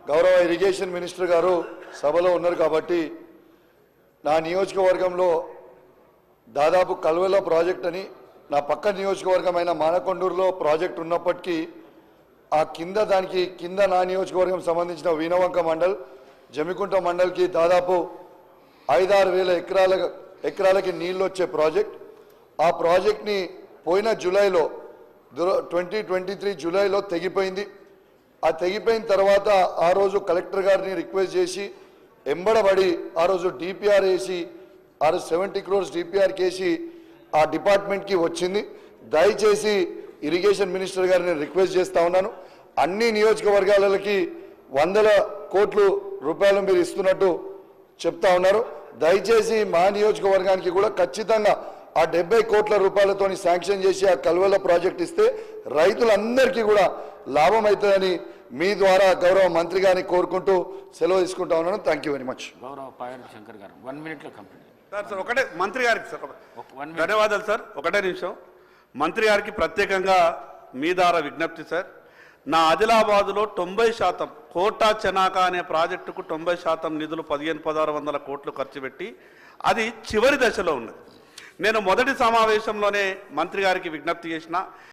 గౌరవ irrigation minister గారు సభలో ఉన్నారు కాబట్టి నా నియోజకవర్గంలో దాదాపు కల్వెల ప్రాజెక్ట్ అని నా పక్క నియోజకవర్గమైన మానకొండూరులో ప్రాజెక్ట్ ఉన్నప్పటికీ ఆ దానికి కింద నా నియోజకవర్గం సంబంధించిన వీణవంక మండల్ జమికుంట మండల్కి దాదాపు 5-6 వేల ఎకరాలకి నీళ్ళు వచ్చే ప్రాజెక్ట్. ఆ ప్రాజెక్ట్ని పోయిన జూలైలో 2023 జూలైలో తెగిపోయింది. ఆ తెగిపోయిన తర్వాత ఆ రోజు కలెక్టర్ గారిని రిక్వెస్ట్ చేసి ఎంబడబడి ఆ రోజు డిపిఆర్ వేసి 70 crores డిపిఆర్ కేసి ఆ డిపార్ట్మెంట్కి వచ్చింది. దయచేసి ఇరిగేషన్ మినిస్టర్ గారిని రిక్వెస్ట్ చేస్తూ ఉన్నాను, అన్ని నియోజకవర్గాలకి 100 కోట్ల రూపాయలు మీరు ఇస్తున్నట్టు చెప్తా ఉన్నారు. దయచేసి మా నియోజకవర్గానికి కూడా ఖచ్చితంగా ఆ 70 కోట్ల రూపాయలతోని శాంక్షన్ చేసి ఆ కల్వెల ప్రాజెక్ట్ ఇస్తే రైతులందరికీ కూడా లాభం అవుతుందని మీ ద్వారా గౌరవ మంత్రి గారిని కోరుకుంటూ సెలవు తీసుకుంటా ఉన్నాను. Thank you very much. గౌరవ పాయల్ శంకర్ గారు 1 minute కంప్లీట్. సార్ ఒకటే మంత్రి గారికి సార్ ధన్యవాదాలు సార్. ఒకటే నిమిషం మంత్రి గారికి ప్రత్యేకంగా మీ ద్వారా విజ్ఞప్తి సార్. నా ఆదిలాబాదులో 90% కోటా చెనాక అనే ప్రాజెక్టుకు 90% నిధులు 15,600 కోట్లు ఖర్చు పెట్టి అది చివరి దశలో ఉన్నది. నేను మొదటి సమావేశంలోనే మంత్రి గారికి విజ్ఞప్తి చేసిన